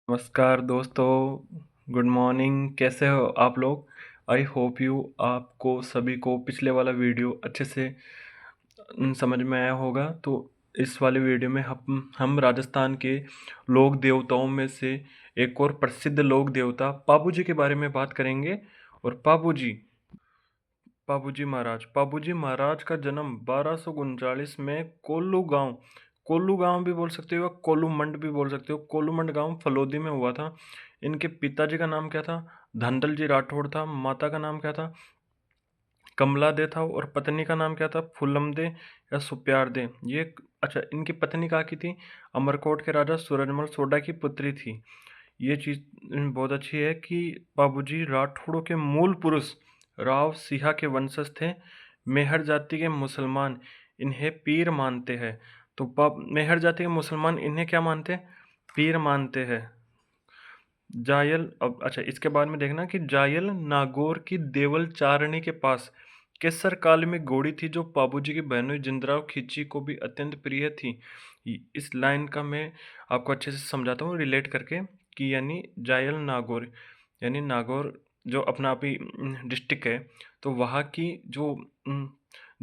नमस्कार दोस्तों, good morning. कैसे हो आप लोग? आई होप यू आपको सभी को पिछले वाला वीडियो अच्छे से समझ में आया होगा। तो इस वाले वीडियो में हम राजस्थान के लोक देवताओं में से एक और प्रसिद्ध लोक देवता पाबू जी के बारे में बात करेंगे। और पाबूजी महाराज का जन्म 1239 में कोल्लू गांव भी बोल सकते हो, कोल्लू मंड भी बोल सकते हो, कोल्लू मंड गांव फलोदी में हुआ था। इनके पिताजी का नाम क्या था? धंधल जी राठौड़ था। माता का नाम क्या था? कमला दे था। और पत्नी का नाम क्या था? फुलम दे या सुप्यार दे। अच्छा, इनकी पत्नी कहाँ की थी? अमरकोट के राजा सूरजमल सोडा की पुत्री थी। ये चीज़ बहुत अच्छी है कि बाबूजी राठौड़ों के मूल पुरुष राव सिंहा के वंशज थे। मेहर जाति के मुसलमान इन्हें पीर मानते हैं। तो मेहर जाति के मुसलमान इन्हें क्या मानते हैं? पीर मानते हैं। जायल, अब अच्छा इसके बाद में देखना कि जायल नागौर की देवल चारणी के पास केसर काल में घोड़ी थी जो बाबूजी की बहनोई जिंदराव खिची को भी अत्यंत प्रिय थी। इस लाइन का मैं आपको अच्छे से समझाता हूँ रिलेट करके कि यानी जायल नागौर यानी नागौर जो अपना आप ही डिस्ट्रिक्ट है। तो वहाँ की जो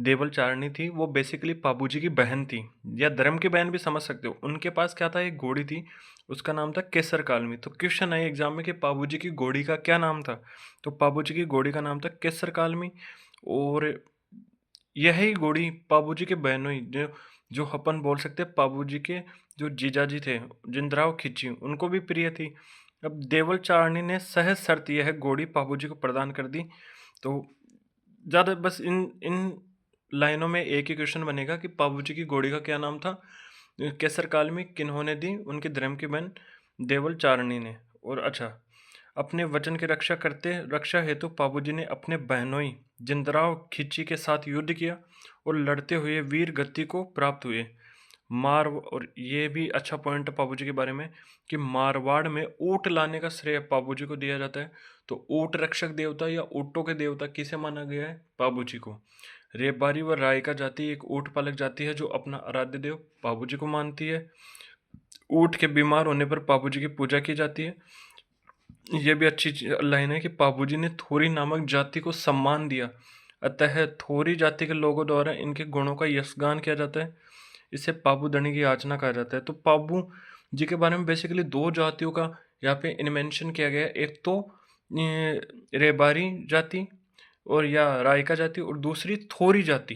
देवल चारणी थी वो बेसिकली बाबूजी की बहन थी, या धर्म की बहन भी समझ सकते हो। उनके पास क्या था? एक घोड़ी थी, उसका नाम था केसर कालमी। तो क्वेश्चन है एग्जाम में कि पाबूजी की घोड़ी का क्या नाम था? तो पाबूजी की घोड़ी का नाम था केसर कालमी। और यही घोड़ी पाबूजी के बहनोई जो जो अपन बोल सकते हैं पाबूजी के जो जीजाजी थे जिंदराव खिची, उनको भी प्रिय थी। अब देवल चारणी ने सहज शर्त यह घोड़ी पाबूजी को प्रदान कर दी। तो ज़्यादा बस इन इन लाइनों में एक ही क्वेश्चन बनेगा कि बाबूजी की घोड़ी का क्या नाम था? केसर काल में किन्होंने दी? उनकी धर्म की बहन देवल चारणी ने। और अच्छा, अपने वचन की रक्षा हेतु बाबूजी ने अपने बहनोई जिंदराव खिची के साथ युद्ध किया और लड़ते हुए वीर गति को प्राप्त हुए। और ये भी अच्छा पॉइंट है बाबूजी के बारे में कि मारवाड़ में ऊँट लाने का श्रेय बाबूजी को दिया जाता है। तो ऊँट रक्षक देवता या ऊँटों के देवता किसे माना गया है? बाबूजी को। रेबारी व रायका जाति एक ऊँट पालक जाति है जो अपना आराध्य देव बाबूजी को मानती है। ऊँट के बीमार होने पर बाबूजी की पूजा की जाती है। ये भी अच्छी लाइन है कि बाबूजी ने थोरी नामक जाति को सम्मान दिया, अतः थोरी जाति के लोगों द्वारा इनके गुणों का यशगान किया जाता है। इसे पाबू धनी की याचना कहा जाता है। तो पाबू जी के बारे में बेसिकली दो जातियों का यहाँ पे इन्वेंशन किया गया है। एक तो रेबारी जाति और या रायका जाति, और दूसरी थोरी जाति।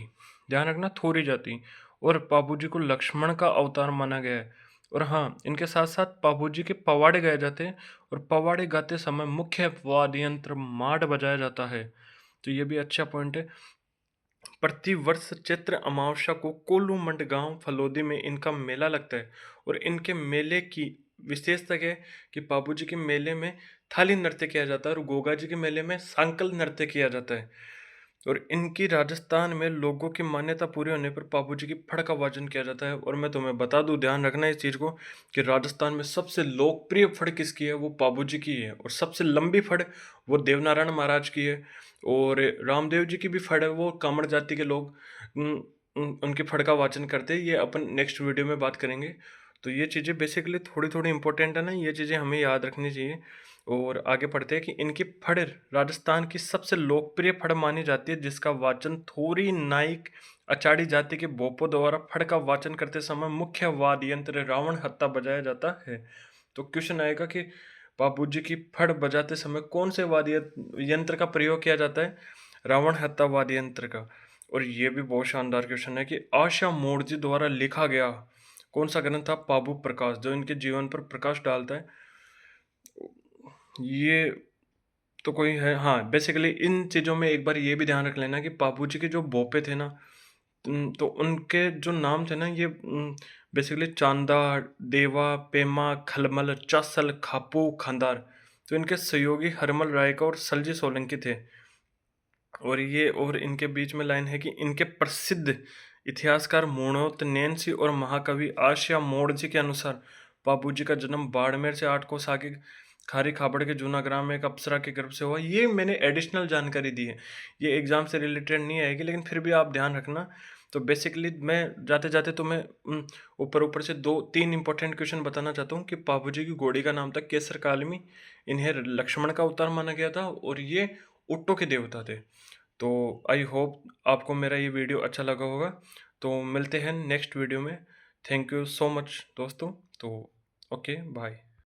ध्यान रखना, थोरी जाति। और बाबूजी को लक्ष्मण का अवतार माना गया है। और हाँ, इनके साथ साथ बाबूजी के पवाड़े गाए जाते हैं, और पवाड़े गाते समय मुख्य वाद्य यंत्र माड बजाया जाता है। तो ये भी अच्छा पॉइंट है। प्रति वर्ष चैत्र अमावस्या को कोल्लू मंड गांव फलोदी में इनका मेला लगता है। और इनके मेले की विशेषता है कि बाबूजी के मेले में थाली नृत्य किया जाता है और गोगा जी के मेले में सांकल नृत्य किया जाता है। और इनकी राजस्थान में लोगों की मान्यता पूरी होने पर बाबूजी की फड़ का वाजन किया जाता है। और मैं तुम्हें बता दूं, ध्यान रखना इस चीज़ को, कि राजस्थान में सबसे लोकप्रिय फड़ किसकी है? वो बाबूजी की है। और सबसे लंबी फड़ वो देवनारायण महाराज की है। और रामदेव जी की भी फड़ है, वो कामड़ जाति के लोग उनकी फड़ का वाचन करते हैं। ये अपन नेक्स्ट वीडियो में बात करेंगे। तो ये चीज़ें बेसिकली थोड़ी थोड़ी इंपॉर्टेंट है ना, ये चीज़ें हमें याद रखनी चाहिए। और आगे पढ़ते हैं कि इनकी फड़ राजस्थान की सबसे लोकप्रिय फड़ मानी जाती है, जिसका वाचन थोरी नाइक अचाड़ी जाति के बोपो द्वारा फड़ का वाचन करते समय मुख्य वाद्य यंत्र रावण हत्ता बजाया जाता है। तो क्वेश्चन आएगा कि बाबूजी की फड़ बजाते समय कौन से वाद्य यंत्र का प्रयोग किया जाता है? रावण हत्ता वाद्य यंत्र का। और ये भी बहुत शानदार क्वेश्चन है कि आशा मोड़जी द्वारा लिखा गया कौन सा ग्रंथ था? बाबू प्रकाश, जो इनके जीवन पर प्रकाश डालता है। ये तो कोई है, हाँ, बेसिकली इन चीज़ों में एक बार ये भी ध्यान रख लेना कि बाबूजी के जो बोपे थे ना, तो उनके जो नाम थे ना, ये बेसिकली चांदा, देवा, पेमा, खलमल, चासल, खापू, खांदार। तो इनके सहयोगी हरमल रायका और सलजी सोलंकी थे। और इनके बीच में लाइन है कि इनके प्रसिद्ध इतिहासकार मूणोत नैनसी और महाकवि आशिया मोड़जी के अनुसार बाबूजी का जन्म बाड़मेर से 8 कोस आगे खारी खाबड़ के जूना ग्राम में एक अप्सरा के गर्भ से हुआ। ये मैंने एडिशनल जानकारी दी है, ये एग्जाम से रिलेटेड नहीं आएगी, लेकिन फिर भी आप ध्यान रखना तो बेसिकली मैं जाते-जाते तुम्हें ऊपर-ऊपर से 2-3 इंपॉर्टेंट क्वेश्चन बताना चाहता हूँ कि बाबूजी की घोड़ी का नाम था केसर कालमी, इन्हें लक्ष्मण का अवतार माना गया था और ये ऊँटों के देवता थे। तो आई होप आपको मेरा ये वीडियो अच्छा लगा होगा। तो मिलते हैं नेक्स्ट वीडियो में। थैंक यू सो मच दोस्तों। तो ओके, बाय।